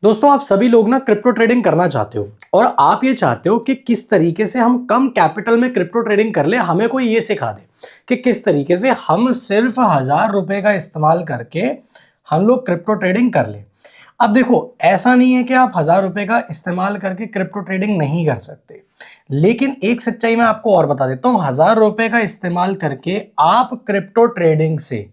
दोस्तों आप सभी लोग ना क्रिप्टो ट्रेडिंग करना चाहते हो और आप ये चाहते हो कि किस तरीके से हम कम कैपिटल में क्रिप्टो ट्रेडिंग कर ले। हमें कोई ये सिखा दे कि किस तरीके से हम सिर्फ 1000 रुपए का इस्तेमाल करके हम लोग क्रिप्टो ट्रेडिंग कर ले। अब देखो, ऐसा नहीं है कि आप 1000 रुपए का इस्तेमाल करके क्रिप्टो ट्रेडिंग नहीं कर सकते, लेकिन एक सच्चाई मैं आपको और बता देता हूं। 1000 रुपए का इस्तेमाल करके आप क्रिप्टो ट्रेडिंग से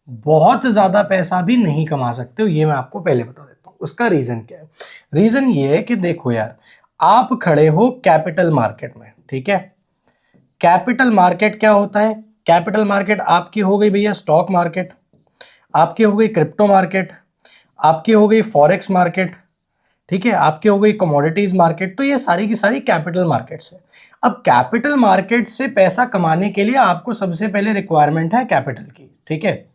बहुत ज्यादा पैसा भी नहीं कमा सकते हो, ये मैं आपको पहले बता देता हूं। उसका रीजन क्या है? रीजन ये है कि देखो यार, आप खड़े हो कैपिटल मार्केट में, ठीक है। कैपिटल मार्केट क्या होता है? कैपिटल मार्केट आपकी हो गई भैया स्टॉक मार्केट, आपकी हो गई क्रिप्टो मार्केट, आपकी हो गई फॉरेक्स मार्केट, ठीक है, आपकी हो गई कमोडिटीज मार्केट। तो ये सारी की सारी कैपिटल मार्केट्स है। अब कैपिटल मार्केट से पैसा कमाने के लिए आपको सबसे पहले रिक्वायरमेंट है कैपिटल की, ठीक है।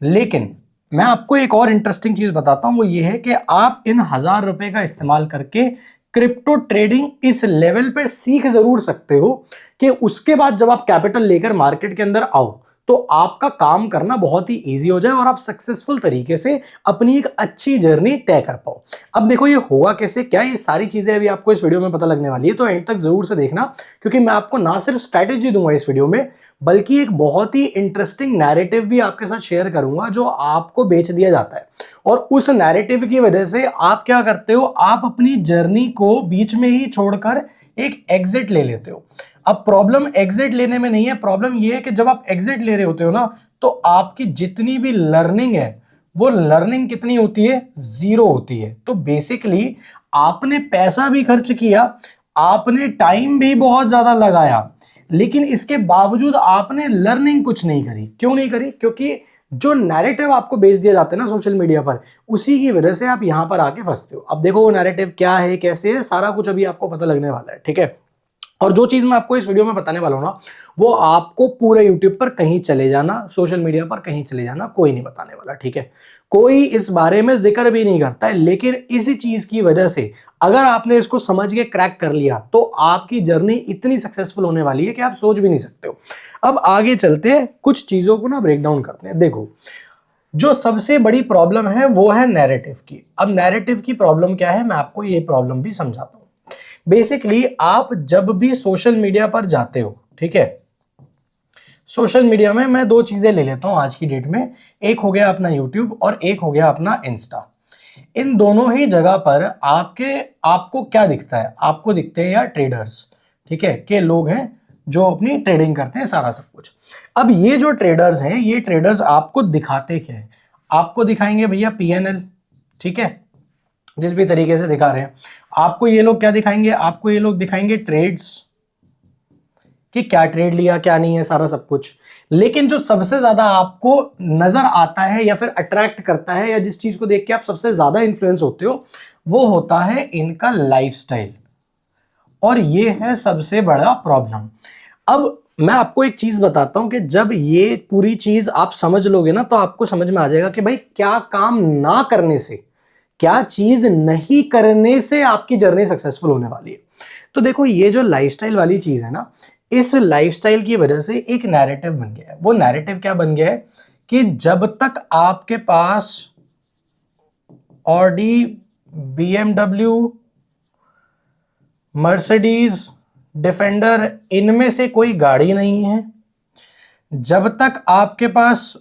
लेकिन मैं आपको एक और इंटरेस्टिंग चीज बताता हूं, वो ये है कि आप इन 1000 रुपए का इस्तेमाल करके क्रिप्टो ट्रेडिंग इस लेवल पर सीख जरूर सकते हो कि उसके बाद जब आप कैपिटल लेकर मार्केट के अंदर आओ तो आपका काम करना बहुत ही इजी हो जाए और आप सक्सेसफुल तरीके से अपनी एक अच्छी जर्नी तय कर पाओ। अब देखो ये होगा कैसे, क्या ये सारी चीजें अभी आपको इस वीडियो में पता लगने वाली है, तो एंड तक जरूर से देखना, क्योंकि मैं आपको ना सिर्फ स्ट्रैटेजी दूंगा इस वीडियो में, बल्कि एक बहुत ही इंटरेस्टिंग नैरेटिव भी आपके साथ शेयर करूंगा जो आपको बेच दिया जाता है। और उस नैरेटिव की वजह से आप क्या करते हो, आप अपनी जर्नी को बीच में ही छोड़कर एक एग्जिट ले लेते हो। अब प्रॉब्लम एग्जिट लेने में नहीं है, प्रॉब्लम यह है कि जब आप एग्जिट ले रहे होते हो ना, तो आपकी जितनी भी लर्निंग है वो लर्निंग कितनी होती है? जीरो होती है। तो बेसिकली आपने पैसा भी खर्च किया, आपने टाइम भी बहुत ज्यादा लगाया, लेकिन इसके बावजूद आपने लर्निंग कुछ नहीं करी। क्यों नहीं करी? क्योंकि जो नैरेटिव आपको बेच दिया जाता है ना सोशल मीडिया पर, उसी की वजह से आप यहां पर आके फंसते हो। अब देखो वो नैरेटिव क्या है, कैसे है, सारा कुछ अभी आपको पता लगने वाला है, ठीक है। और जो चीज मैं आपको इस वीडियो में बताने वाला हूं ना, वो आपको पूरे यूट्यूब पर कहीं चले जाना, सोशल मीडिया पर कहीं चले जाना, कोई नहीं बताने वाला, ठीक है। कोई इस बारे में जिक्र भी नहीं करता है, लेकिन इसी चीज की वजह से अगर आपने इसको समझ के क्रैक कर लिया तो आपकी जर्नी इतनी सक्सेसफुल होने वाली है कि आप सोच भी नहीं सकते हो। अब आगे चलते हैं, कुछ चीजों को ना ब्रेक डाउन करते हैं। देखो, जो सबसे बड़ी प्रॉब्लम है वो है नैरेटिव की। अब नैरेटिव की प्रॉब्लम क्या है, मैं आपको ये प्रॉब्लम भी समझाता हूं। बेसिकली आप जब भी सोशल मीडिया पर जाते हो, ठीक है, सोशल मीडिया में मैं दो चीजें ले लेता हूं आज की डेट में, एक हो गया अपना यूट्यूब और एक हो गया अपना इंस्टा। इन दोनों ही जगह पर आपको क्या दिखता है? आपको दिखते हैं यार ट्रेडर्स, ठीक है, के लोग हैं जो अपनी ट्रेडिंग करते हैं, सारा सब कुछ। अब ये जो ट्रेडर्स हैं, ये ट्रेडर्स आपको दिखाते क्या है? आपको दिखाएंगे भैया पीएनएल, ठीक है, जिस भी तरीके से दिखा रहे हैं। आपको ये लोग क्या दिखाएंगे? आपको ये लोग दिखाएंगे ट्रेड्स, कि क्या ट्रेड लिया क्या नहीं है, सारा सब कुछ। लेकिन जो सबसे ज्यादा आपको नजर आता है या फिर अट्रैक्ट करता है, या जिस चीज को देख के आप सबसे ज्यादा इन्फ्लुएंस होते हो, वो होता है इनका लाइफस्टाइल। और ये है सबसे बड़ा प्रॉब्लम। अब मैं आपको एक चीज बताता हूं कि जब ये पूरी चीज आप समझ लोगे ना, तो आपको समझ में आ जाएगा कि भाई क्या काम ना करने से, क्या चीज नहीं करने से आपकी जर्नी सक्सेसफुल होने वाली है। तो देखो, ये जो लाइफस्टाइल वाली चीज है ना, इस लाइफस्टाइल की वजह से एक नैरेटिव बन गया है। वो नैरेटिव क्या बन गया है कि जब तक आपके पास ऑडी, बीएमडब्ल्यू, मर्सिडीज, डिफेंडर, इनमें से कोई गाड़ी नहीं है, जब तक आपके पास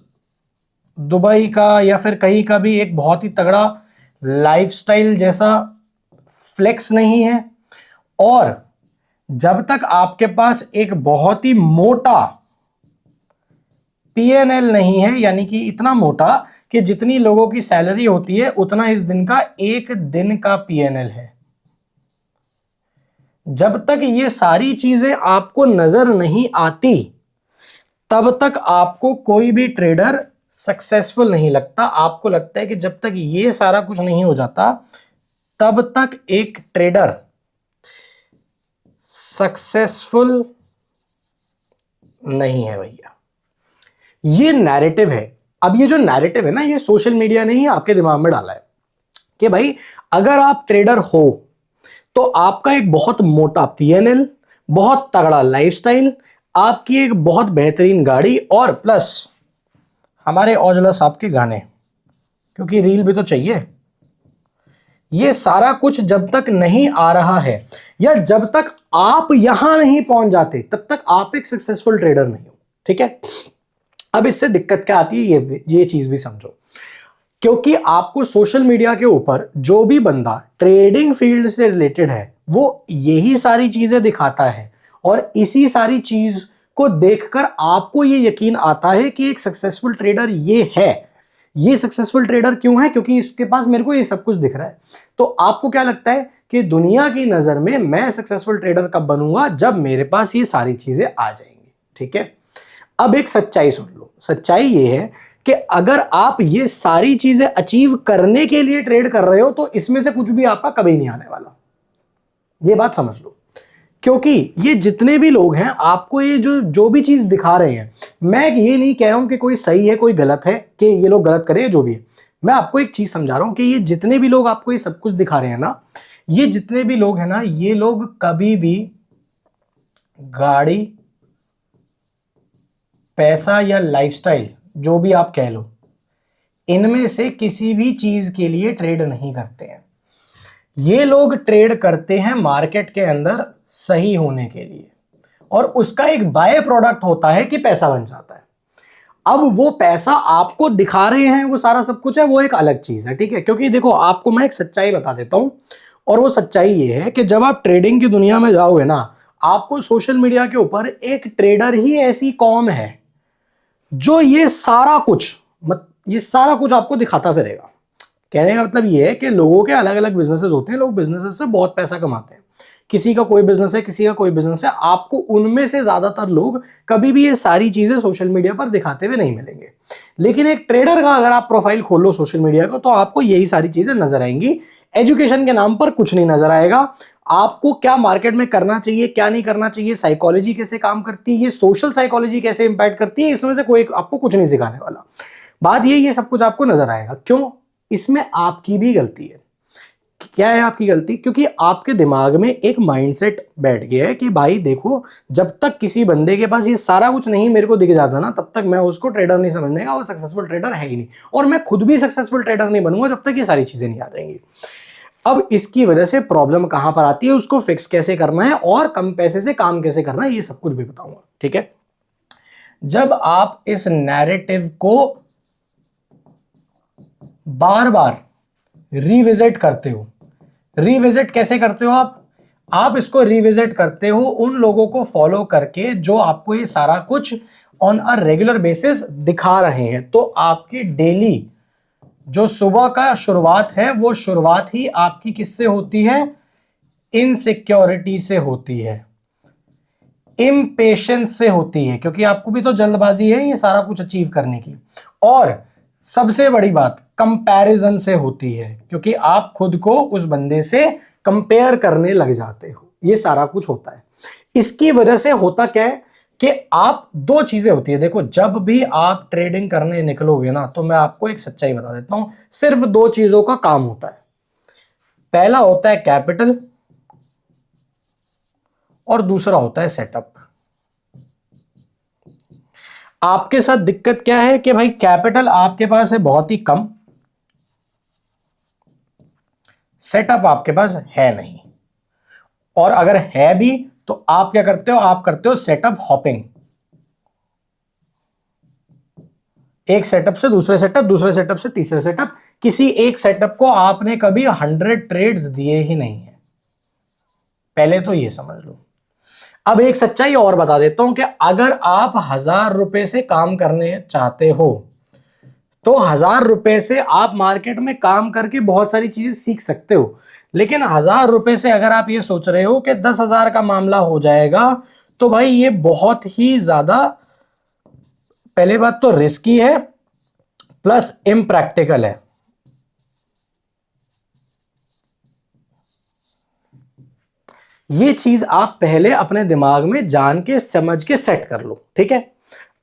दुबई का या फिर कहीं का भी एक बहुत ही तगड़ा लाइफस्टाइल जैसा फ्लेक्स नहीं है, और जब तक आपके पास एक बहुत ही मोटा पीएनएल नहीं है, यानी कि इतना मोटा कि जितनी लोगों की सैलरी होती है उतना इस दिन का एक दिन का पीएनएल है, जब तक ये सारी चीजें आपको नजर नहीं आती, तब तक आपको कोई भी ट्रेडर सक्सेसफुल नहीं लगता। आपको लगता है कि जब तक ये सारा कुछ नहीं हो जाता, तब तक एक ट्रेडर सक्सेसफुल नहीं है भैया। ये नैरेटिव है। अब ये जो नैरेटिव है ना, ये सोशल मीडिया ने ही आपके दिमाग में डाला है कि भाई अगर आप ट्रेडर हो तो आपका एक बहुत मोटा पीएनएल, बहुत तगड़ा लाइफस्टाइल, आपकी एक बहुत बेहतरीन गाड़ी, और प्लस हमारे औजला साहब के गाने, क्योंकि रील भी तो चाहिए। ये सारा कुछ जब तक नहीं आ रहा है या जब तक आप यहां नहीं पहुंच जाते तब तक आप एक सक्सेसफुल ट्रेडर नहीं हो। ठीक है, अब इससे दिक्कत क्या आती है ये चीज भी समझो। क्योंकि आपको सोशल मीडिया के ऊपर जो भी बंदा ट्रेडिंग फील्ड से रिलेटेड है वो यही सारी चीजें दिखाता है और इसी सारी चीज को देखकर आपको ये यकीन आता है कि एक सक्सेसफुल ट्रेडर ये है। ये सक्सेसफुल ट्रेडर क्यों है? क्योंकि इसके पास मेरे को ये सब कुछ दिख रहा है। तो आपको क्या लगता है कि दुनिया की नजर में मैं सक्सेसफुल ट्रेडर कब बनूंगा? जब मेरे पास ये सारी चीजें आ जाएंगी। ठीक है, अब एक सच्चाई सुन लो। सच्चाई ये है कि अगर आप ये सारी चीजें अचीव करने के लिए ट्रेड कर रहे हो तो इसमें से कुछ भी आपका कभी नहीं आने वाला। ये बात समझ लो। क्योंकि ये जितने भी लोग हैं आपको ये जो भी चीज दिखा रहे हैं, मैं ये नहीं कह रहा हूं कि कोई सही है कोई गलत है, कि ये लोग गलत करें जो भी है। मैं आपको एक चीज समझा रहा हूं कि ये जितने भी लोग आपको ये सब कुछ दिखा रहे हैं ना, ये जितने भी लोग हैं ना, ये लोग कभी भी गाड़ी, पैसा या लाइफस्टाइल जो भी आप कह लो, इनमें से किसी भी चीज के लिए ट्रेड नहीं करते हैं। ये लोग ट्रेड करते हैं मार्केट के अंदर सही होने के लिए और उसका एक बाय प्रोडक्ट होता है कि पैसा बन जाता है। अब वो पैसा आपको दिखा रहे हैं, वो सारा सब कुछ है, वो एक अलग चीज है। ठीक है, क्योंकि देखो आपको मैं एक सच्चाई बता देता हूं और वो सच्चाई ये है कि जब आप ट्रेडिंग की दुनिया में जाओगे ना, आपको सोशल मीडिया के ऊपर एक ट्रेडर ही ऐसी कौम है जो ये सारा कुछ आपको दिखाता फिरेगा। कहने का मतलब ये है कि लोगों के अलग अलग बिजनेसेस होते हैं, लोग बिजनेसेस से बहुत पैसा कमाते हैं। किसी का कोई बिजनेस है, किसी का कोई बिजनेस है, आपको उनमें से ज्यादातर लोग कभी भी ये सारी चीजें सोशल मीडिया पर दिखाते हुए नहीं मिलेंगे। लेकिन एक ट्रेडर का अगर आप प्रोफाइल खोलो सोशल मीडिया का तो आपको यही सारी चीजें नजर आएंगी। एजुकेशन के नाम पर कुछ नहीं नजर आएगा। आपको क्या मार्केट में करना चाहिए, क्या नहीं करना चाहिए, साइकोलॉजी कैसे काम करती है, ये सोशल साइकोलॉजी कैसे इंपैक्ट करती है, इसमें से कोई आपको कुछ नहीं सिखाने वाला। बात ये सब कुछ आपको नजर आएगा। क्यों? इसमें आपकी भी गलती है। क्या है आपकी गलती? क्योंकि आपके दिमाग में एक माइंडसेट बैठ गया है कि भाई देखो, जब तक किसी बंदे के पास ये सारा कुछ नहीं मेरे को दिख जाता ना, तब तक मैं उसको ट्रेडर नहीं समझने का, वो सक्सेसफुल ट्रेडर है ही नहीं। और मैं खुद भी सक्सेसफुल ट्रेडर नहीं बनूंगा जब तक ये सारी चीजें नहीं आ जाएंगी। अब इसकी वजह से प्रॉब्लम कहां पर आती है, उसको फिक्स कैसे करना है और कम पैसे से काम कैसे करना है, ये सब कुछ भी बताऊंगा। ठीक है, जब आप इस नैरेटिव को बार बार रिविजिट करते हो, रिविजिट कैसे करते हो आप इसको रिविजिट करते हो उन लोगों को फॉलो करके जो आपको ये सारा कुछ ऑन अ रेगुलर बेसिस दिखा रहे हैं। तो आपकी डेली जो सुबह का शुरुआत है वो शुरुआत ही आपकी किससे होती है? इनसिक्योरिटी से होती है, इम्पेशेंस से होती है, क्योंकि आपको भी तो जल्दबाजी है ये सारा कुछ अचीव करने की। और सबसे बड़ी बात कंपैरिजन से होती है, क्योंकि आप खुद को उस बंदे से कंपेयर करने लग जाते हो। ये सारा कुछ होता है। इसकी वजह से होता क्या है कि आप दो चीजें होती है। देखो, जब भी आप ट्रेडिंग करने निकलोगे ना, तो मैं आपको एक सच्चाई बता देता हूं, सिर्फ दो चीजों का काम होता है। पहला होता है कैपिटल और दूसरा होता है सेटअप। आपके साथ दिक्कत क्या है कि भाई कैपिटल आपके पास है बहुत ही कम, सेटअप आपके पास है नहीं, और अगर है भी तो आप क्या करते हो? आप करते हो सेटअप हॉपिंग, एक सेटअप से दूसरे सेटअप, दूसरे सेटअप से तीसरे सेटअप। किसी एक सेटअप को आपने कभी 100 ट्रेड्स दिए ही नहीं है। पहले तो ये समझ लो। अब एक सच्चाई और बता देता हूं कि अगर आप 1000 रुपए से काम करने चाहते हो तो 1000 रुपए से आप मार्केट में काम करके बहुत सारी चीजें सीख सकते हो। लेकिन 1000 रुपए से अगर आप ये सोच रहे हो कि 10,000 का मामला हो जाएगा, तो भाई ये बहुत ही ज्यादा, पहले बात तो रिस्की है प्लस इम्प्रैक्टिकल है। ये चीज आप पहले अपने दिमाग में जान के समझ के सेट कर लो। ठीक है,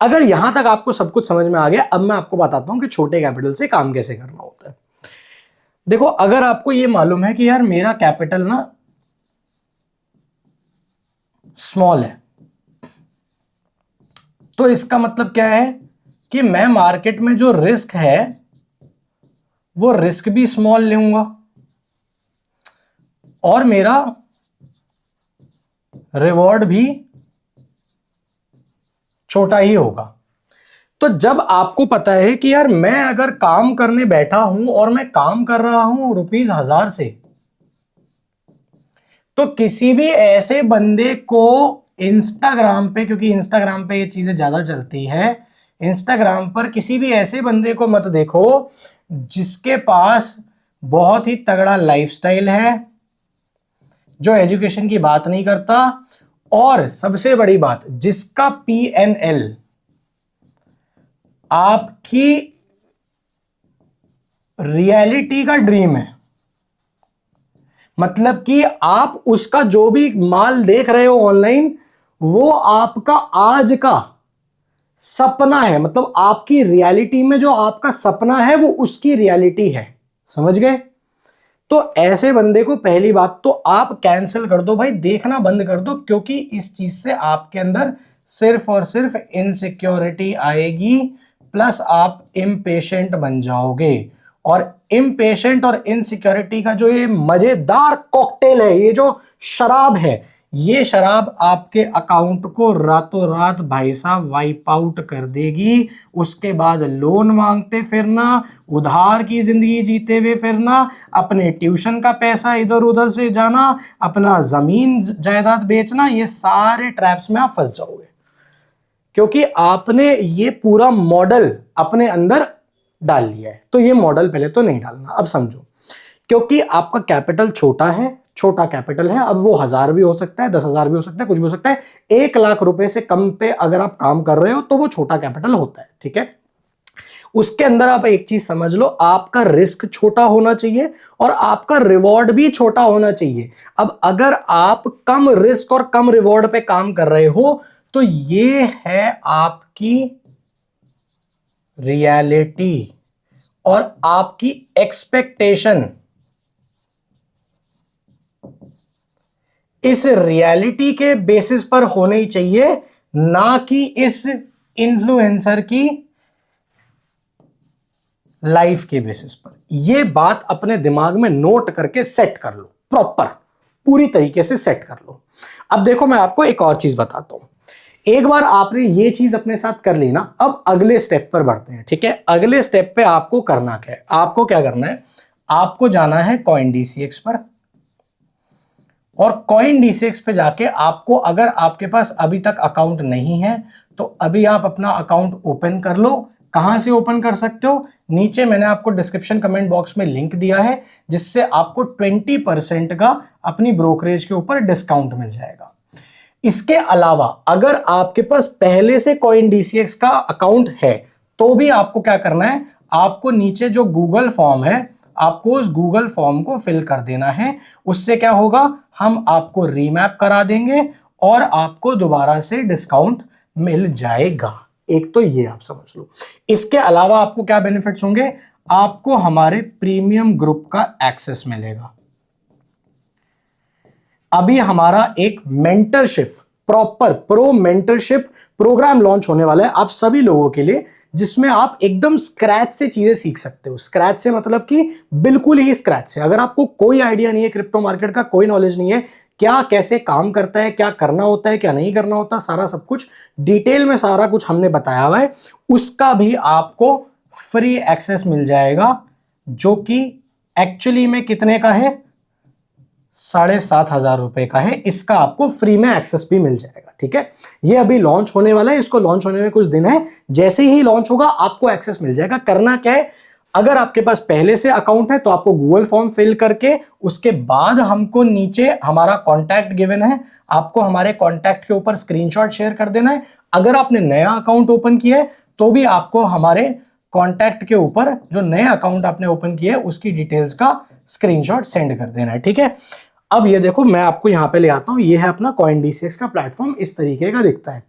अगर यहां तक आपको सब कुछ समझ में आ गया, अब मैं आपको बताता हूं कि छोटे कैपिटल से काम कैसे करना होता है। देखो, अगर आपको ये मालूम है कि यार मेरा कैपिटल ना स्मॉल है, तो इसका मतलब क्या है कि मैं मार्केट में जो रिस्क है वो रिस्क भी स्मॉल लूंगा। और मेरा रिवॉर्ड भी छोटा ही होगा। तो जब आपको पता है कि यार मैं अगर काम करने बैठा हूं और मैं काम कर रहा हूं ₹1000 से, तो किसी भी ऐसे बंदे को इंस्टाग्राम पे, क्योंकि इंस्टाग्राम पे ये चीजें ज्यादा चलती है, इंस्टाग्राम पर किसी भी ऐसे बंदे को मत देखो जिसके पास बहुत ही तगड़ा लाइफस्टाइल है, जो एजुकेशन की बात नहीं करता, और सबसे बड़ी बात जिसका PNL आपकी रियलिटी का ड्रीम है। मतलब कि आप उसका जो भी माल देख रहे हो ऑनलाइन, वो आपका आज का सपना है। मतलब आपकी रियलिटी में जो आपका सपना है वो उसकी रियलिटी है। समझ गए? तो ऐसे बंदे को पहली बात तो आप कैंसिल कर दो भाई, देखना बंद कर दो, क्योंकि इस चीज से आपके अंदर सिर्फ और सिर्फ इनसिक्योरिटी आएगी, प्लस आप इम्पेशेंट बन जाओगे। और इम्पेशेंट और इनसिक्योरिटी का जो ये मजेदार कॉकटेल है, ये जो शराब है, ये शराब आपके अकाउंट को रातों रात भाई साहब वाइप आउट कर देगी। उसके बाद लोन मांगते फिरना, उधार की जिंदगी जीते हुए फिरना, अपने ट्यूशन का पैसा इधर उधर से जाना, अपना जमीन जायदाद बेचना, ये सारे ट्रैप्स में आप फंस जाओगे, क्योंकि आपने ये पूरा मॉडल अपने अंदर डाल लिया है। तो ये मॉडल पहले तो नहीं डालना। अब समझो, क्योंकि आपका कैपिटल छोटा है, छोटा कैपिटल है, अब वो 1000 भी हो सकता है, 10,000 भी हो सकता है, कुछ भी हो सकता है। 1,00,000 रुपए से कम पे अगर आप काम कर रहे हो तो वो छोटा कैपिटल होता है। ठीक है, उसके अंदर आप एक चीज समझ लो, आपका रिस्क छोटा होना चाहिए और आपका रिवॉर्ड भी छोटा होना चाहिए। अब अगर आप कम रिस्क और कम रिवॉर्ड पे काम कर रहे हो तो ये है आपकी रियलिटी, और आपकी एक्सपेक्टेशन इस रियलिटी के बेसिस पर होनी चाहिए, ना कि इस इन्फ्लुएंसर की लाइफ के बेसिस पर। यह बात अपने दिमाग में नोट करके सेट कर लो, प्रॉपर पूरी तरीके से सेट कर लो। अब देखो, मैं आपको एक और चीज बताता हूं। एक बार आपने ये चीज अपने साथ कर ली ना, अब अगले स्टेप पर बढ़ते हैं। ठीक है, अगले स्टेप पे आपको करना क्या है? आपको क्या करना है? आपको जाना है CoinDCX पर, और CoinDCX पे जाके आपको, अगर आपके पास अभी तक अकाउंट नहीं है तो अभी आप अपना अकाउंट ओपन कर लो। कहां से ओपन कर सकते हो? नीचे मैंने आपको डिस्क्रिप्शन कमेंट बॉक्स में लिंक दिया है, जिससे आपको 20% का अपनी ब्रोकरेज के ऊपर डिस्काउंट मिल जाएगा। इसके अलावा अगर आपके पास पहले से CoinDCX का अकाउंट है तो भी आपको क्या करना है? आपको नीचे जो गूगल फॉर्म है, आपको उस गूगल फॉर्म को फिल कर देना है। उससे क्या होगा? हम आपको रीमैप करा देंगे और आपको दोबारा से डिस्काउंट मिल जाएगा। एक तो ये आप समझ लो। इसके अलावा आपको क्या बेनिफिट्स होंगे? आपको हमारे प्रीमियम ग्रुप का एक्सेस मिलेगा। अभी हमारा एक mentorship, proper pro mentorship programme launch होने वाला है आप सभी लोगों के लिए, जिसमें आप एकदम स्क्रैच से चीजें सीख सकते हो। स्क्रैच से मतलब कि बिल्कुल ही स्क्रैच से। अगर आपको कोई आइडिया नहीं है, क्रिप्टो मार्केट का कोई नॉलेज नहीं है, क्या कैसे काम करता है, क्या करना होता है, क्या नहीं करना होता, सारा सब कुछ डिटेल में सारा कुछ हमने बताया हुआ है, उसका भी आपको फ्री एक्सेस मिल जाएगा, जो कि एक्चुअली में कितने का है? 7,500 रुपए का है। इसका आपको फ्री में एक्सेस भी मिल जाएगा। ठीक है, ये अभी लॉन्च होने वाला है, इसको लॉन्च होने में कुछ दिन है। जैसे ही लॉन्च होगा आपको एक्सेस मिल जाएगा। करना क्या है? अगर आपके पास पहले से अकाउंट है तो आपको गूगल फॉर्म फिल करके, उसके बाद हमको नीचे हमारा कॉन्टैक्ट गिवन है, आपको हमारे कॉन्टैक्ट के ऊपर स्क्रीनशॉट शेयर कर देना है। अगर आपने नया अकाउंट ओपन किया है तो भी आपको हमारे कॉन्टैक्ट के ऊपर जो नया अकाउंट आपने ओपन किया है उसकी डिटेल्स का स्क्रीनशॉट सेंड कर देना है। ठीक है, अब ये देखो, मैं आपको यहां पे ले आता हूं। ये है अपना CoinDCX का प्लेटफॉर्म, इस तरीके का दिखता है।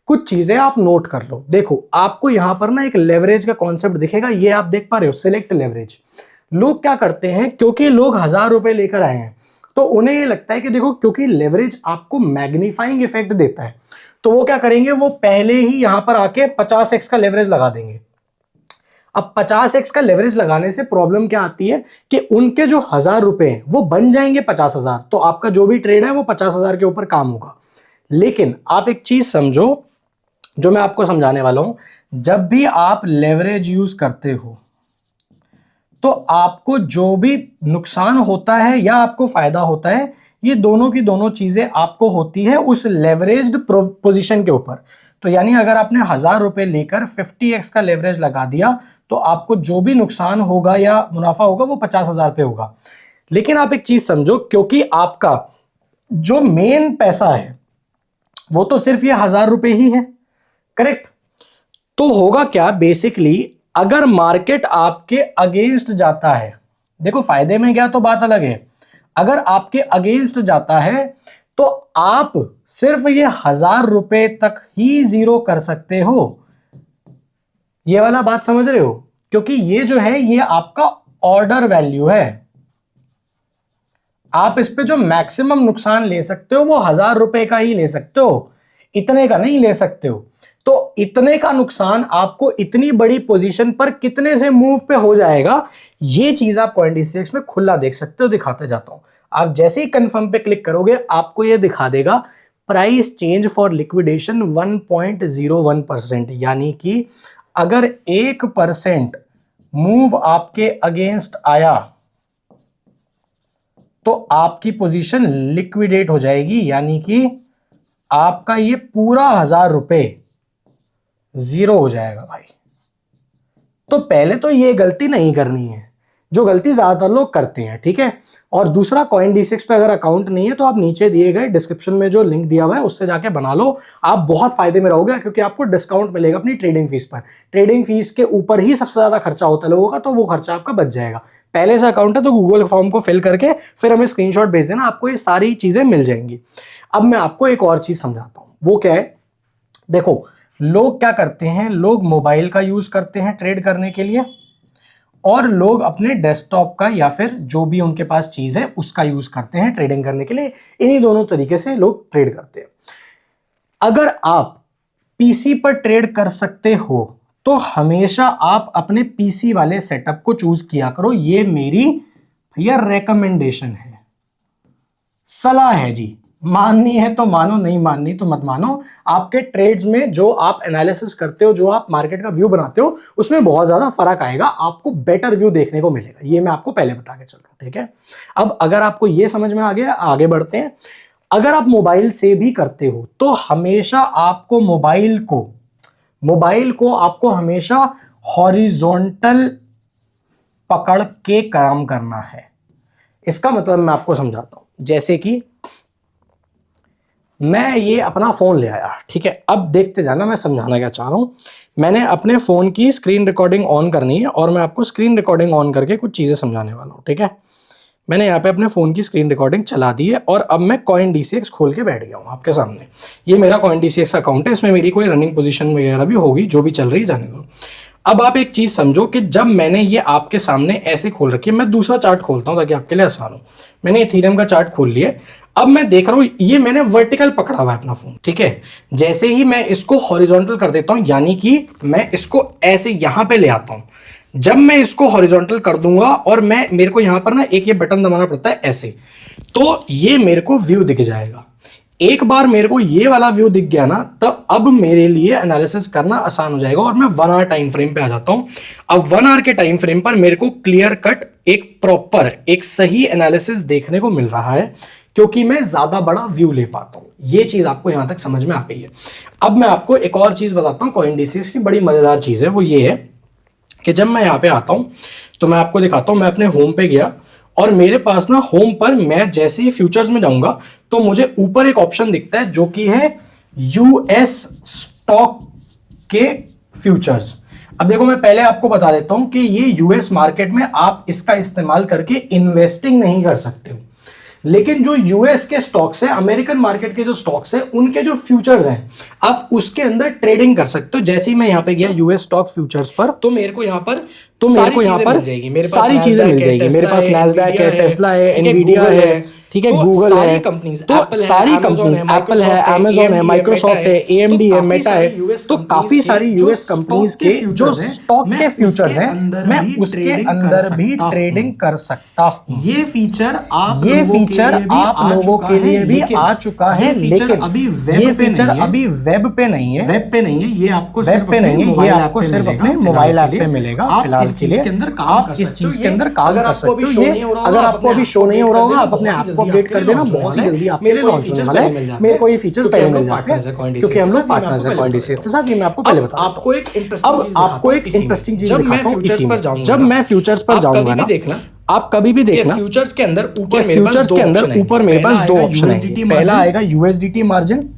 कुछ चीजें आप नोट कर लो। देखो, आपको यहां पर ना एक लेवरेज का कॉन्सेप्ट दिखेगा, ये आप देख पा रहे हो, सिलेक्ट लेवरेज। लोग क्या करते हैं, क्योंकि लोग 1000 रुपए लेकर आए हैं तो उन्हें ये लगता है कि देखो, क्योंकि लेवरेज आपको मैग्नीफाइंग इफेक्ट देता है, तो वो क्या करेंगे? वो पहले ही यहां पर आके 50x का लेवरेज लगा देंगे। अब 50x का लेवरेज लगाने से प्रॉब्लम क्या आती है कि उनके जो 1000 रुपए हैं वो बन जाएंगे 50,000, तो आपका जो भी ट्रेड है वो 50,000 के ऊपर काम होगा। लेकिन आप एक चीज समझो जो मैं आपको समझाने वाला हूं, जब भी आप लेवरेज यूज करते हो तो आपको जो भी नुकसान होता है या आपको फायदा होता है, ये दोनों की दोनों चीजें आपको होती है उस लेवरेज्ड पोजीशन के ऊपर। तो यानी अगर आपने 1000 रुपए लेकर 50x का लेवरेज लगा दिया तो आपको जो भी नुकसान होगा या मुनाफा होगा वो 50,000 पे होगा। लेकिन आप एक चीज समझो, क्योंकि आपका जो मेन पैसा है वो तो सिर्फ ये 1000 रुपए ही है, करेक्ट? तो होगा क्या बेसिकली, अगर मार्केट आपके अगेंस्ट जाता है, देखो फायदे में गया तो बात अलग है, अगर आपके अगेंस्ट जाता है तो आप सिर्फ ये 1000 रुपए तक ही जीरो कर सकते हो। ये वाला बात समझ रहे हो? क्योंकि ये जो है ये आपका ऑर्डर वैल्यू है, आप इस पे जो मैक्सिमम नुकसान ले सकते हो वो 1000 रुपए का ही ले सकते हो, इतने का नहीं ले सकते हो। तो इतने का नुकसान आपको इतनी बड़ी पोजीशन पर कितने से मूव पे हो जाएगा, ये चीज आप CoinDCX में खुला देख सकते हो। दिखाते जाता हूं, आप जैसे ही कंफर्म पे क्लिक करोगे आपको ये दिखा देगा प्राइस चेंज फॉर लिक्विडेशन 1.01%, यानी कि अगर 1% मूव आपके अगेंस्ट आया तो आपकी पोजीशन लिक्विडेट हो जाएगी, यानी कि आपका ये पूरा 1000 रुपए जीरो हो जाएगा भाई। तो पहले तो ये गलती नहीं करनी है जो गलती ज्यादातर लोग करते हैं, ठीक है? और दूसरा, CoinDCX पे अगर अकाउंट नहीं है तो आप नीचे दिए गए डिस्क्रिप्शन में जो लिंक दिया हुआ है उससे जाके बना लो, आप बहुत फायदे में रहोगे क्योंकि आपको डिस्काउंट मिलेगा अपनी ट्रेडिंग फीस पर। ट्रेडिंग फीस के ऊपर ही सबसे ज्यादा खर्चा होता है लोगों का, तो वो खर्चा आपका बच जाएगा। पहले से अकाउंट है तो गूगल फॉर्म को फिल करके फिर हमें स्क्रीनशॉट भेज देना, आपको ये सारी चीजें मिल जाएंगी। अब मैं आपको एक और चीज समझाता हूं, वो क्या है? देखो लोग क्या करते हैं, लोग मोबाइल का यूज करते हैं ट्रेड करने के लिए, और लोग अपने डेस्कटॉप का या फिर जो भी उनके पास चीज है उसका यूज करते हैं ट्रेडिंग करने के लिए। इन्हीं दोनों तरीके से लोग ट्रेड करते हैं। अगर आप पीसी पर ट्रेड कर सकते हो तो हमेशा आप अपने पीसी वाले सेटअप को चूज किया करो। ये मेरी भैया रेकमेंडेशन है, सलाह है जी। माननी है तो मानो, नहीं माननी तो मत मानो। आपके ट्रेड्स में जो आप एनालिसिस करते हो, जो आप मार्केट का व्यू बनाते हो, उसमें बहुत ज्यादा फर्क आएगा, आपको बेटर व्यू देखने को मिलेगा। ये मैं आपको पहले बता के चल रहा हूं, ठीक है? अब अगर आपको ये समझ में आ गया, आगे बढ़ते हैं। अगर आप मोबाइल से भी करते हो तो हमेशा आपको मोबाइल को आपको हमेशा हॉरिजॉन्टल पकड़ के काम करना है। इसका मतलब मैं आपको समझाता हूं। जैसे कि मैं ये अपना फोन ले आया, ठीक है? अब देखते जाना मैं समझाना क्या चाह रहा हूं। मैंने अपने फोन की स्क्रीन रिकॉर्डिंग ऑन करनी है और मैं आपको स्क्रीन रिकॉर्डिंग ऑन करके कुछ चीजें समझाने वाला हूं, ठीक है? मैंने यहाँ पे अपने फोन की स्क्रीन रिकॉर्डिंग चला दी है और अब मैं CoinDCX खोल के बैठ गया हूँ आपके सामने। ये मेरा CoinDCX अकाउंट है, इसमें मेरी कोई रनिंग पोजीशन वगैरह भी होगी, जो भी चल रही है जाने दो। अब आप एक चीज समझो कि जब मैंने ये आपके सामने ऐसे खोल रखी है, मैं दूसरा चार्ट खोलता हूं ताकि आपके लिए आसान हो। मैंने इथेरियम का चार्ट खोल लिया। अब मैं देख रहा हूं ये मैंने वर्टिकल पकड़ा हुआ है अपना फोन, ठीक है? जैसे ही मैं इसको हॉरिजॉन्टल कर देता हूं, यानी कि मैं इसको ऐसे यहां पे ले आता हूं। जब मैं इसको हॉरिजॉन्टल कर दूंगा और मेरे को यहां पर ना एक ये बटन दबाना पड़ता है ऐसे, तो ये मेरे को व्यू दिख जाएगा। एक बार मेरे को ये वाला व्यू दिख गया ना, तो अब मेरे लिए एनालिसिस करना आसान हो जाएगा और मैं 1 आवर टाइम फ्रेम पे आ जाता हूं। अब 1 आवर के टाइम फ्रेम पर मेरे को क्लियर कट एक प्रॉपर एक सही एनालिसिस देखने को मिल रहा है, क्योंकि मैं ज्यादा बड़ा व्यू ले पाता हूं। ये चीज आपको यहां तक समझ में आ गई है। अब मैं आपको एक और चीज बताता हूं CoinDCX की, बड़ी मजेदार चीज है। वो ये है कि जब मैं यहां पे आता हूं तो मैं आपको दिखाता हूं। मैं अपने होम पे गया और मेरे पास ना होम पर मैं जैसे ही फ्यूचर्स में जाऊंगा तो मुझे ऊपर एक ऑप्शन दिखता है जो कि है यूएस स्टॉक के फ्यूचर्स। अब देखो मैं पहले आपको बता देता हूं कि ये यूएस मार्केट में आप इसका इस्तेमाल करके इन्वेस्टिंग नहीं कर सकते हो, लेकिन जो यूएस के स्टॉक्स है, अमेरिकन मार्केट के जो स्टॉक्स है, उनके जो फ्यूचर्स हैं आप उसके अंदर ट्रेडिंग कर सकते हो। जैसे ही मैं यहां पे गया यूएस स्टॉक फ्यूचर्स पर, तो मेरे को यहां पर सारी चीजें मिल जाएगी। मेरे पास नैस्डैक है, टेस्ला है, एनवीडिया है, ठीक है, तो गूगल सारी है, कंपनीज, तो सारी कंपनीज, एप्पल है, अमेजोन है, माइक्रोसॉफ्ट है, AMD है, मेटा है, तो काफी सारी यूएस कंपनीज के जो स्टॉक के फ्यूचर्स हैं मैं उसके अंदर भी ट्रेडिंग कर सकता हूँ। ये फीचर आप लोगों के लिए भी आ चुका है, लेकिन ये फीचर अभी वेब पे नहीं है, ये आपको वेब पे नहीं है, ये आपको सिर्फ अपने मोबाइल ऐप पे मिलेगा फिलहाल के लिए। आप इस चीज के अंदर काम कर सकते हो। ये अगर आपको अभी शो नहीं हो रहा होगा, आप अपने ऐप को अपडेट कर देना, बहुत ही जल्दी आपके लिए लॉन्च होने वाला है। मेरे को ये फीचर्स पहले मिल जाते हैं क्योंकि हम लोग पार्टनर्स हैं CoinDCX के साथ। ये मैं आपको पहले बता देता हूं। अब आपको एक इंटरेस्टिंग चीज दिखाता हूं इसी में। जब मैं फ्यूचर्स पर जाऊंगा ना, आप कभी भी देखना फ्यूचर्स के अंदर ऊपर मेरे पास दो ऑप्शन है। पहला आएगा USDT मार्जिन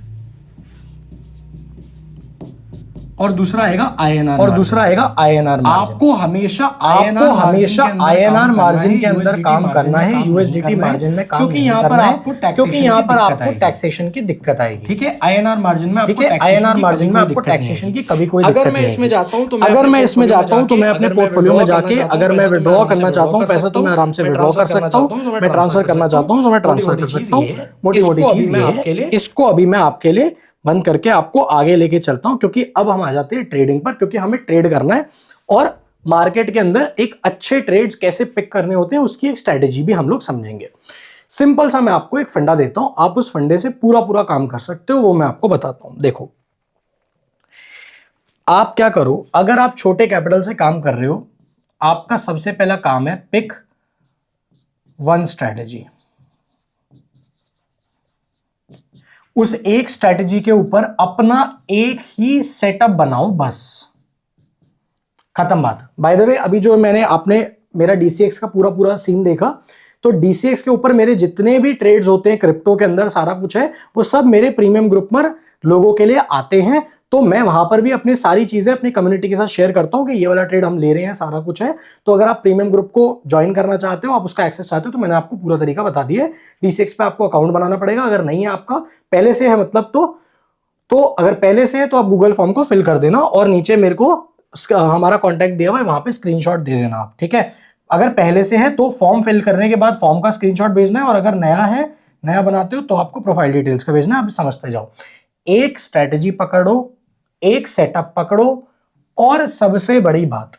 और दूसरा आएगा INR आपको हमेशा INR मार्जिन के अंदर काम करना है, USDT मार्जिन में काम क्योंकि नहीं यहाँ पर करना है, आपको क्योंकि यहाँ पर आपको टैक्सेशन की दिक्कत आएगी। ठीक है, INR मार्जिन में ठीक है, INR मार्जिन में आपको टैक्सेशन की कभी कोई दिक्कत अगर नहीं मैं इसमें जाता हूँ तो अगर मैं इसमें जाता हूँ तो मैं अपने पोर्टफोलियो में जाके अगर मैं विड्रॉ करना चाहता हूँ पैसा, तो मैं आराम से विड्रॉ कर सकता हूँ। मैं ट्रांसफर करना चाहता हूँ तो मैं ट्रांसफर कर सकता हूँ। मोटी मोटी चीज ये है, इसको अभी मैं आपके लिए बंद करके आपको आगे लेके चलता हूं, क्योंकि अब हम आ जाते हैं ट्रेडिंग पर, क्योंकि हमें ट्रेड करना है और मार्केट के अंदर एक अच्छे ट्रेड्स कैसे पिक करने होते हैं उसकी एक स्ट्रेटेजी भी हम लोग समझेंगे। सिंपल सा मैं आपको एक फंडा देता हूं, आप उस फंडे से पूरा काम कर सकते हो, वो मैं आपको बताता हूं। देखो, आप क्या करो, अगर आप छोटे कैपिटल से काम कर रहे हो, आपका सबसे पहला काम है पिक वन स्ट्रेटेजी। उस एक स्ट्रैटेजी के ऊपर अपना एक ही सेटअप बनाओ, बस खत्म बात। बाय द वे, अभी जो मैंने आपने मेरा DCX का पूरा सीन देखा, तो DCX के ऊपर मेरे जितने भी ट्रेड्स होते हैं क्रिप्टो के अंदर, सारा कुछ है, वो सब मेरे प्रीमियम ग्रुप में लोगों के लिए आते हैं। तो मैं वहां पर भी अपनी सारी चीजें अपनी कम्युनिटी के साथ शेयर करता हूं कि ये वाला ट्रेड हम ले रहे हैं, सारा कुछ है। तो अगर आप प्रीमियम ग्रुप को ज्वाइन करना चाहते हो, आप उसका एक्सेस चाहते हो, तो मैंने आपको पूरा तरीका बता दिया है। DCX पे आपको अकाउंट बनाना पड़ेगा, अगर नहीं है आपका, पहले से है मतलब, तो अगर पहले से है तो आप गूगल फॉर्म को फिल कर देना और नीचे मेरे को हमारा कॉन्टैक्ट दिया हुआ है, वहां पे स्क्रीनशॉट दे देना आप, ठीक है। अगर पहले से है तो फॉर्म फिल करने के बाद फॉर्म का स्क्रीनशॉट भेजना है, और अगर नया है, नया बनाते हो, तो आपको प्रोफाइल डिटेल्स का भेजना है। आप समझते जाओ, एक स्ट्रेटेजी पकड़ो, एक सेटअप पकड़ो, और सबसे बड़ी बात,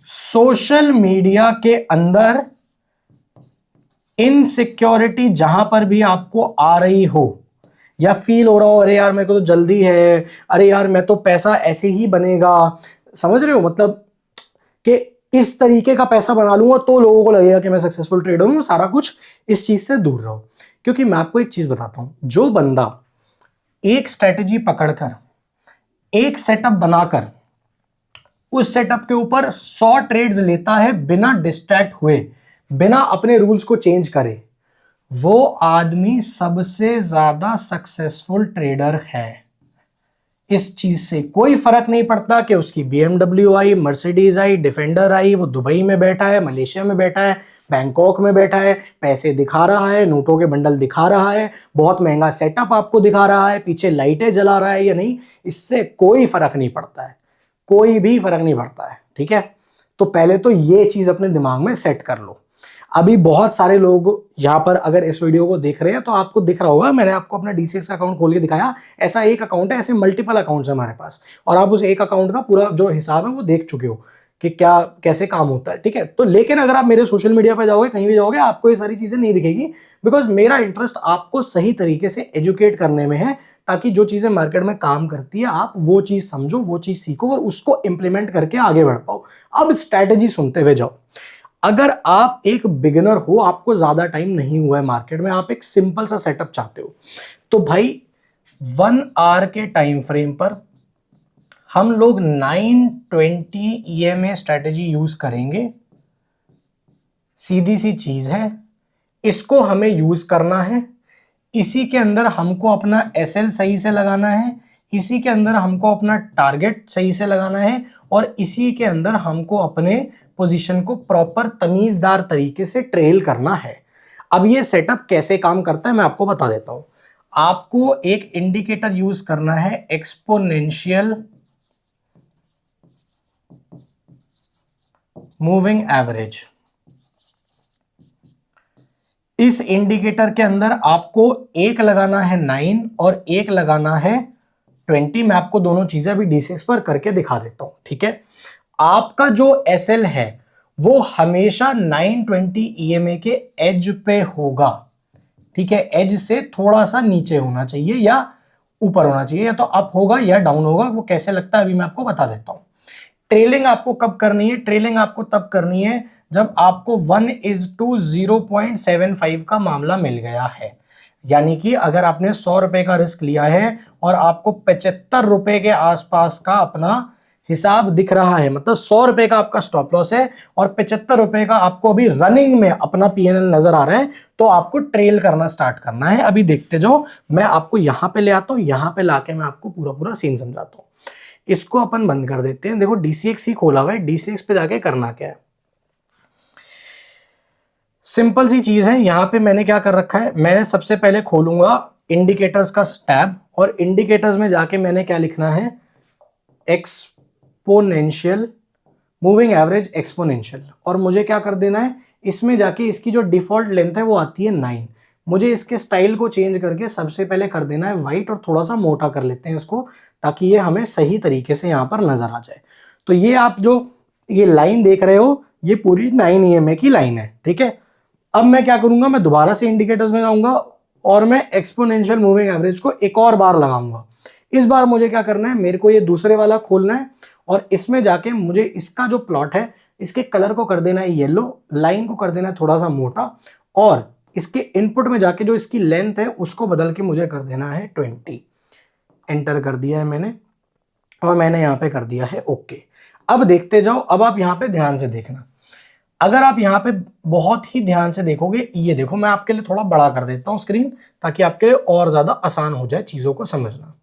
सोशल मीडिया के अंदर इनसिक्योरिटी जहां पर भी आपको आ रही हो या फील हो रहा हो, अरे यार मेरे को तो जल्दी है, अरे यार मैं तो पैसा ऐसे ही बनेगा, समझ रहे हो, मतलब कि इस तरीके का पैसा बना लूंगा तो लोगों को लगेगा कि मैं सक्सेसफुल ट्रेडर हूं, सारा कुछ, इस चीज से दूर रहो। क्योंकि मैं आपको एक चीज बताता हूं, जो बंदा एक स्ट्रेटेजी पकड़कर, एक सेटअप बनाकर, उस सेटअप के ऊपर 100 ट्रेड्स लेता है बिना डिस्ट्रैक्ट हुए, बिना अपने रूल्स को चेंज करे, वो आदमी सबसे ज्यादा सक्सेसफुल ट्रेडर है। इस चीज से कोई फर्क नहीं पड़ता कि उसकी BMW I, Mercedes I, defender आई, वो दुबई में बैठा है, मलेशिया में बैठा है, बैंकॉक में बैठा है, पैसे दिखा रहा है, नोटों के बंडल दिखा रहा है, बहुत महंगा सेटअप आपको दिखा रहा है, पीछे लाइटें जला रहा है या नहीं, इससे कोई फर्क नहीं पड़ता है, कोई भी फर्क नहीं पड़ता है, ठीक है। तो पहले तो ये चीज अपने दिमाग में सेट कर लो। अभी बहुत सारे लोग यहां पर अगर इस वीडियो को देख रहे हैं तो आपको दिख रहा होगा, मैंने आपको अपना DCX का अकाउंट खोल के दिखाया, ऐसा एक अकाउंट है, ऐसे मल्टीपल अकाउंट्स है हमारे पास, और आप उस एक अकाउंट का पूरा जो हिसाब है वो देख चुके हो कि क्या कैसे काम होता है, ठीक है। तो लेकिन अगर आप मेरे सोशल मीडिया पे जाओगे, कहीं भी जाओगे, आपको ये सारी चीजें नहीं दिखेगी, बिकॉज मेरा इंटरेस्ट आपको सही तरीके से एजुकेट करने में है, ताकि जो चीजें मार्केट में काम करती है आप वो चीज समझो, वो चीज सीखो और उसको इंप्लीमेंट करके आगे बढ़ पाओ। अब स्ट्रैटेजी सुनते हुए जाओ। अगर आप एक बिगिनर हो, आपको ज्यादा टाइम नहीं हुआ है मार्केट में, आप एक सिंपल सा सेटअप चाहते हो, तो भाई 1 आवर के टाइम फ्रेम पर हम लोग 920 EMA स्ट्रेटेजी यूज करेंगे। सीधी सी चीज है, इसको हमें यूज करना है, इसी के अंदर हमको अपना SL सही से लगाना है, इसी के अंदर हमको अपना टारगेट सही से लगाना है, और इसी के अंदर हमको अपने पोजीशन को प्रॉपर तमीजदार तरीके से ट्रेल करना है। अब ये सेटअप कैसे काम करता है मैं आपको बता देता हूं। आपको एक इंडिकेटर यूज करना है, एक्सपोनेंशियल मूविंग एवरेज। इस इंडिकेटर के अंदर आपको एक लगाना है 9 और एक लगाना है 20। मैं आपको दोनों चीजें अभी D6 पर करके दिखा देता हूं, ठीक है। आपका जो SL है वो हमेशा 920 EMA के एज पे होगा, ठीक है। एज से थोड़ा सा नीचे होना चाहिए या ऊपर होना चाहिए, या तो अप होगा या डाउन होगा, वो कैसे लगता है अभी मैं आपको बता देता हूं। ट्रेलिंग आपको कब करनी है? ट्रेलिंग आपको तब करनी है जब आपको 1:0.75 का मामला मिल गया है। यानी कि अगर आपने 100 रुपए का रिस्क लिया है और आपको 75 रुपए के आसपास का अपना हिसाब दिख रहा है, मतलब 100 रुपए का आपका स्टॉप लॉस है और 75 रुपए का आपको अभी रनिंग में अपना PNL नजर आ रहा है, तो आपको ट्रेल करना स्टार्ट करना है। अभी देखते जाओ, मैं आपको यहां पे ले आता हूं, यहां पे लाके मैं आपको पूरा सीन समझाता हूं। इसको अपन बंद कर देते हैं। देखो DCX ही खोला हुआ है, DCX पे जाके करना क्या है, सिंपल सी चीज है। यहां पे मैंने क्या कर रखा है, मैंने सबसे पहले खोलूंगा इंडिकेटर्स का टैब और इंडिकेटर्स में जाके मैंने क्या लिखना है, एक्सपोनेंशियल मूविंग एवरेज एक्सपोनेंशियल। और मुझे क्या कर देना है, इसमें जाके इसकी जो डिफॉल्ट लेंथ है वो आती है 9। मुझे इसके स्टाइल को चेंज करके सबसे पहले कर देना है व्हाइट और थोड़ा सा मोटा कर लेते हैं इसको, ताकि ये हमें सही तरीके से यहां पर नजर आ जाए। तो ये आप जो ये लाइन देख रहे हो ये पूरी 9 EMA की लाइन है, ठीक है। अब मैं क्या करूंगा, मैं दोबारा से इंडिकेटर्स में जाऊंगा और मैं एक्सपोनेंशियल मूविंग एवरेज को एक और बार लगाऊंगा। इस बार मुझे क्या करना है, मेरे को ये दूसरे वाला खोलना है और इसमें जाके मुझे इसका जो प्लॉट है इसके कलर को कर देना है येलो, लाइन को कर देना है थोड़ा सा मोटा, और इसके इनपुट में जाके जो इसकी लेंथ है उसको बदल के मुझे कर देना है 20। एंटर कर दिया है मैंने और मैंने यहां पे कर दिया है ओके। अब देखते जाओ, अब आप यहां पे ध्यान से देखना। अगर आप यहां पे बहुत ही ध्यान से देखोगे, ये देखो मैं आपके लिए थोड़ा बड़ा कर देता हूं स्क्रीन, ताकि आपके लिए और ज्यादा आसान हो जाए चीजों को समझना।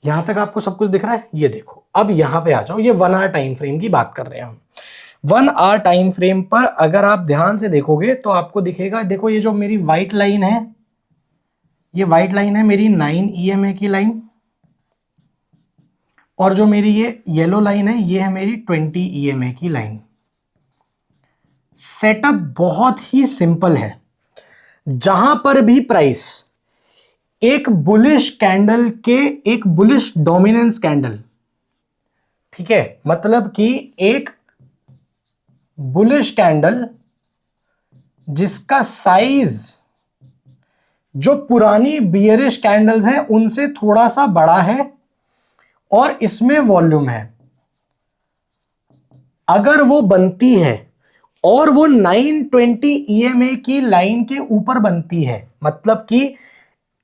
यहां तक आपको सब कुछ दिख रहा है, ये देखो। अब यहां पे आ जाओ, ये 1 आवर टाइम फ्रेम की बात कर रहे हैं हम। 1 आवर टाइम फ्रेम पर अगर आप ध्यान से देखोगे तो आपको दिखेगा, देखो ये जो मेरी व्हाइट लाइन है, ये व्हाइट लाइन है मेरी 9 EMA की लाइन, और जो मेरी ये येलो लाइन है ये है मेरी 20 EMA की लाइन। सेटअप बहुत ही सिंपल है। जहां पर भी प्राइस एक बुलिश कैंडल के, एक बुलिश डोमिनेंस कैंडल, ठीक है, मतलब कि एक बुलिश कैंडल जिसका साइज जो पुरानी बियरिश कैंडल्स हैं उनसे थोड़ा सा बड़ा है और इसमें वॉल्यूम है, अगर वो बनती है और वो 920 EMA की लाइन के ऊपर बनती है, मतलब कि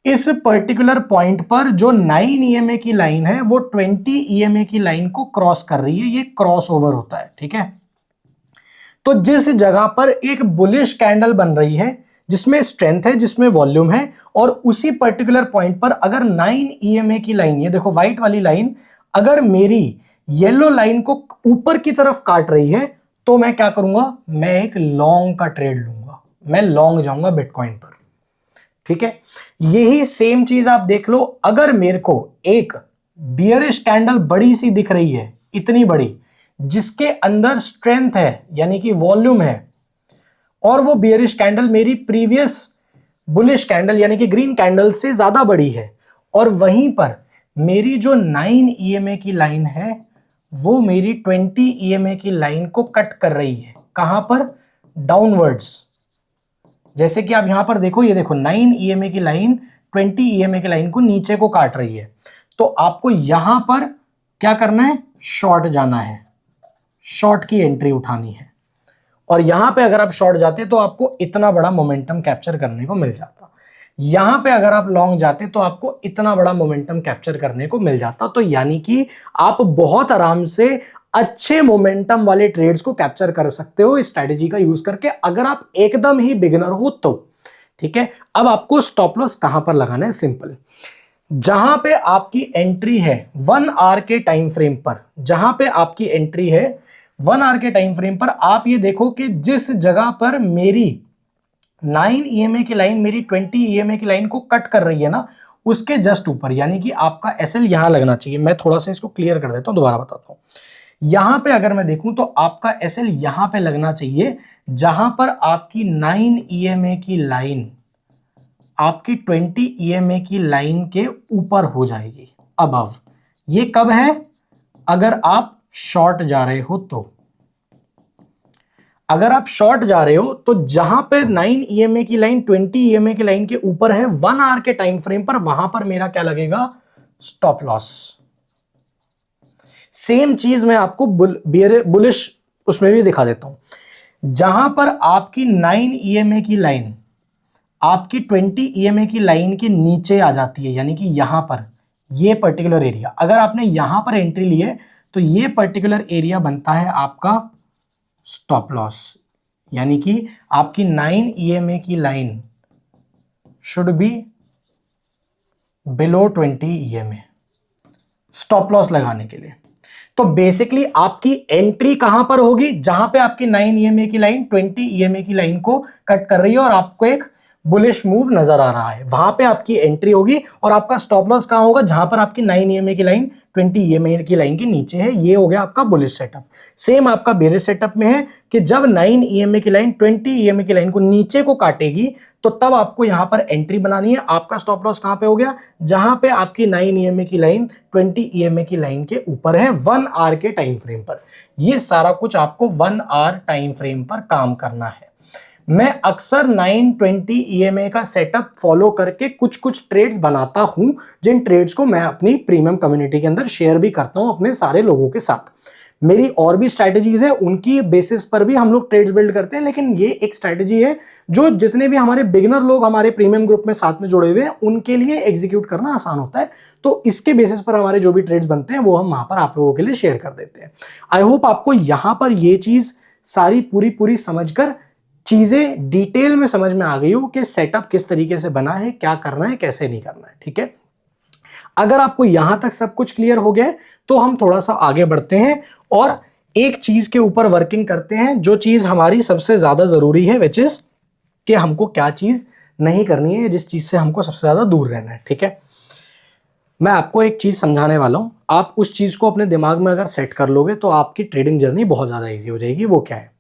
इस पर्टिकुलर पॉइंट पर जो 9 EMA की लाइन है वो 20 EMA की लाइन को क्रॉस कर रही है, ये क्रॉस ओवर होता है, ठीक है। तो जिस जगह पर एक बुलिश कैंडल बन रही है जिसमें स्ट्रेंथ है, जिसमें वॉल्यूम है, और उसी पर्टिकुलर पॉइंट पर अगर 9 EMA की लाइन, ये देखो व्हाइट वाली लाइन, अगर मेरी येलो लाइन को ऊपर की तरफ काट रही है, तो मैं क्या करूंगा, मैं एक लॉन्ग का ट्रेड लूंगा, मैं लॉन्ग जाऊंगा बिटकॉइन पर, ठीक है। यही सेम चीज आप देख लो, अगर मेरे को एक बियरिश कैंडल बड़ी सी दिख रही है, इतनी बड़ी, जिसके अंदर स्ट्रेंथ है यानी कि वॉल्यूम है, और वो बियरिश कैंडल मेरी प्रीवियस बुलिश कैंडल यानी कि ग्रीन कैंडल से ज्यादा बड़ी है, और वहीं पर मेरी जो 9 EMA की लाइन है वो मेरी 20 EMA की लाइन को कट कर रही है, कहां पर, डाउनवर्ड्स। जैसे कि आप यहां पर देखो, ये देखो 9 EMA की लाइन 20 EMA की लाइन को नीचे को काट रही है, तो आपको यहां पर क्या करना है, शॉर्ट जाना है, शॉर्ट की एंट्री उठानी है। और यहां पे अगर आप शॉर्ट जाते तो आपको इतना बड़ा मोमेंटम कैप्चर करने को मिल जाता, यहां पे अगर आप लॉन्ग जाते तो आपको इतना बड़ा मोमेंटम कैप्चर करने को मिल जाता। तो यानी कि आप बहुत आराम से अच्छे मोमेंटम वाले ट्रेड्स को कैप्चर कर सकते हो इस स्ट्रेटेजी का यूज करके, अगर आप एकदम ही बिगिनर हो तो, ठीक है। अब आपको स्टॉप लॉस कहां पर लगाना है, सिंपल, जहां पे आपकी एंट्री है 1 आवर के टाइम फ्रेम पर, जहां पे आपकी एंट्री है 1 आवर के टाइम फ्रेम पर, आप ये देखो कि जिस जगह पर मेरी 9 EMA की लाइन मेरी 20 EMA की लाइन को कट कर रही है ना, उसके जस्ट ऊपर, यानी कि आपका SL यहां लगना चाहिए। मैं थोड़ा सा इसको क्लियर कर देता हूं, दोबारा बताता हूं। यहां पे अगर मैं देखूं तो आपका एसएल यहां पे लगना चाहिए, जहां पर आपकी 9 ईएमए की लाइन आपकी 20 ईएमए की लाइन के ऊपर हो जाएगी, अबव। ये कब है? अगर आप शॉर्ट जा रहे हो तो। अगर आप शॉर्ट जा रहे हो तो जहां पर 9 ईएमए की लाइन 20 ईएमए की लाइन के ऊपर है 1 आवर के टाइम फ्रेम पर, वहां पर मेरा क्या लगेगा? Stop loss. सेम चीज मैं आपको बुलिश उसमें भी दिखा देता हूं। जहां पर आपकी 9 ईएमए की लाइन आपकी 20 ईएमए की लाइन के नीचे आ जाती है, यानी कि यहां पर ये पर्टिकुलर एरिया, अगर आपने यहां पर एंट्री ली है तो ये पर्टिकुलर एरिया बनता है आपका स्टॉप लॉस। यानी कि आपकी 9 ईएमए की line should be below 20 EMA stop loss लगाने के लिए। तो बेसिकली आपकी एंट्री कहां पर होगी? जहां पे आपकी 9 ईएमए की लाइन 20 ईएमए की लाइन को कट कर रही है और आपको एक बुलिश मूव नजर आ रहा है, वहां पे आपकी एंट्री होगी। और आपका स्टॉप लॉस कहां होगा? जहां पर आपकी 9 ईएमए की लाइन 20 ईएमए की लाइन के नीचे है। ये हो गया आपका बुलिश सेटअप। सेम आपका बेरिश सेटअप में है कि जब 9 ईएमए की लाइन 20 ईएमए की लाइन को नीचे को काटेगी तो तब आपको यहां पर एंट्री बनानी है। आपका स्टॉप लॉस कहां पे हो गया? जहां पे आपकी 9 ईएमए की लाइन 20 ईएमए की लाइन के ऊपर है 1 आवर के टाइम फ्रेम पर। ये सारा कुछ आपको 1 आवर टाइम फ्रेम पर काम करना है। मैं अक्सर 920 ईएमए का सेटअप फॉलो करके कुछ कुछ ट्रेड्स बनाता हूं, जिन ट्रेड्स को मैं अपनी प्रीमियम कम्युनिटी के अंदर शेयर भी करता हूं अपने सारे लोगों के साथ। मेरी और भी स्ट्रैटेजीज है, उनकी बेसिस पर भी हम लोग ट्रेड्स बिल्ड करते हैं, लेकिन ये एक स्ट्रैटेजी है जो जितने भी हमारे बिगिनर लोग हमारे प्रीमियम ग्रुप में साथ में जुड़े हुए हैं उनके लिए एग्जीक्यूट करना आसान होता है। तो इसके बेसिस पर हमारे जो भी ट्रेड्स बनते हैं वो हम वहां पर आप लोगों के लिए शेयर कर देते हैं। आई होप आपको यहां पर ये चीज सारी पूरी समझकर चीजें डिटेल में समझ में आ गई हो कि सेटअप किस तरीके से बना है, क्या करना है, कैसे नहीं करना है। ठीक है, अगर आपको यहां तक सब कुछ क्लियर हो गया तो हम थोड़ा सा आगे बढ़ते हैं और एक चीज के ऊपर वर्किंग करते हैं, जो चीज हमारी सबसे ज्यादा जरूरी है, विच इज कि हमको क्या चीज नहीं करनी है, जिस चीज से हमको सबसे ज्यादा दूर रहना है। ठीक है, मैं आपको एक चीज समझाने वाला हूं, आप उस चीज को अपने दिमाग में अगर सेट कर लोगे तो आपकी ट्रेडिंग जर्नी बहुत ज्यादा ईजी हो जाएगी। वो क्या है?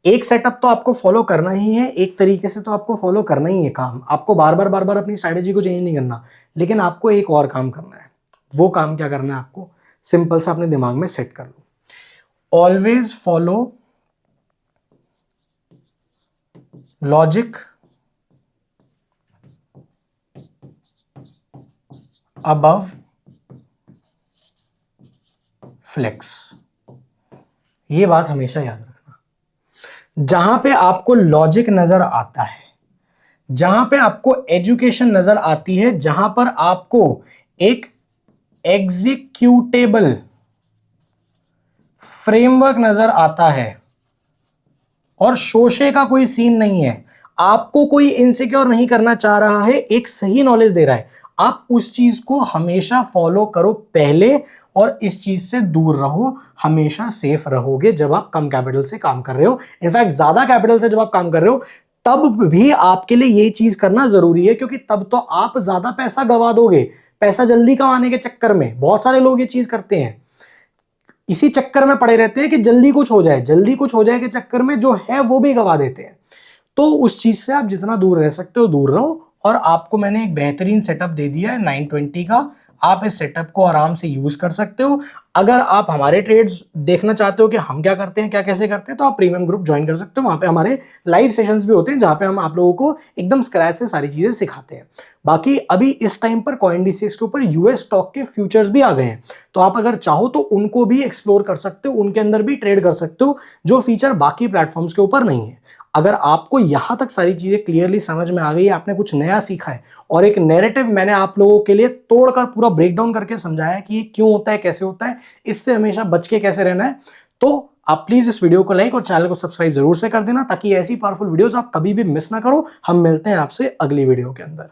एक सेटअप तो आपको फॉलो करना ही है, एक तरीके से तो आपको फॉलो करना ही है काम, आपको बार बार अपनी स्ट्रैटेजी को चेंज नहीं करना, लेकिन आपको एक और काम करना है। वो काम क्या करना है? आपको सिंपल सा अपने दिमाग में सेट कर लो, always follow logic above flex. ये बात हमेशा याद रखना। जहां पे आपको लॉजिक नजर आता है, जहां पे आपको एजुकेशन नजर आती है, जहां पर आपको एक एग्जीक्यूटेबल फ्रेमवर्क नजर आता है और शोशे का कोई सीन नहीं है, आपको कोई इनसिक्योर नहीं करना चाह रहा है, एक सही नॉलेज दे रहा है, आप उस चीज को हमेशा फॉलो करो पहले और इस चीज से दूर रहो। हमेशा सेफ रहोगे जब आप कम कैपिटल से काम कर रहे हो। इनफैक्ट ज्यादा कैपिटल से जब आप काम कर रहे हो तब भी आपके लिए ये चीज करना जरूरी है, क्योंकि तब तो आप ज्यादा पैसा गवा दोगे। पैसा जल्दी कमाने के चक्कर में बहुत सारे लोग ये चीज करते हैं, इसी चक्कर में पड़े रहते हैं कि जल्दी कुछ हो जाए, जल्दी कुछ हो जाए के चक्कर में जो है वो भी गवा देते हैं। तो उस चीज से आप जितना दूर रह सकते हो दूर रहो। और आपको मैंने एक बेहतरीन सेटअप दे दिया है 920 का, आप इस सेटअप को आराम से यूज कर सकते हो। अगर आप हमारे ट्रेड्स देखना चाहते हो कि हम क्या करते हैं, क्या कैसे करते हैं, तो आप प्रीमियम ग्रुप ज्वाइन कर सकते हो। वहां पे हमारे लाइव सेशंस भी होते हैं जहां पे हम आप लोगों को एकदम स्क्रैच से सारी चीजें सिखाते हैं। बाकी अभी इस टाइम पर CoinDCX के ऊपर यूएस स्टॉक के फ्यूचर्स भी आ गए हैं, तो आप अगर चाहो तो उनको भी एक्सप्लोर कर सकते हो, उनके अंदर भी ट्रेड कर सकते हो, जो फीचर बाकी प्लेटफॉर्म्स के ऊपर नहीं है। अगर आपको यहां तक सारी चीजें क्लियरली समझ में आ गई है, आपने कुछ नया सीखा है और एक नैरेटिव मैंने आप लोगों के लिए तोड़कर पूरा ब्रेकडाउन करके समझाया कि ये क्यों होता है, कैसे होता है, इससे हमेशा बच के कैसे रहना है, तो आप प्लीज इस वीडियो को लाइक और चैनल को सब्सक्राइब जरूर से कर देना, ताकि ऐसी पावरफुल वीडियोस आप कभी भी मिस ना करो। हम मिलते हैं आपसे अगली वीडियो के अंदर।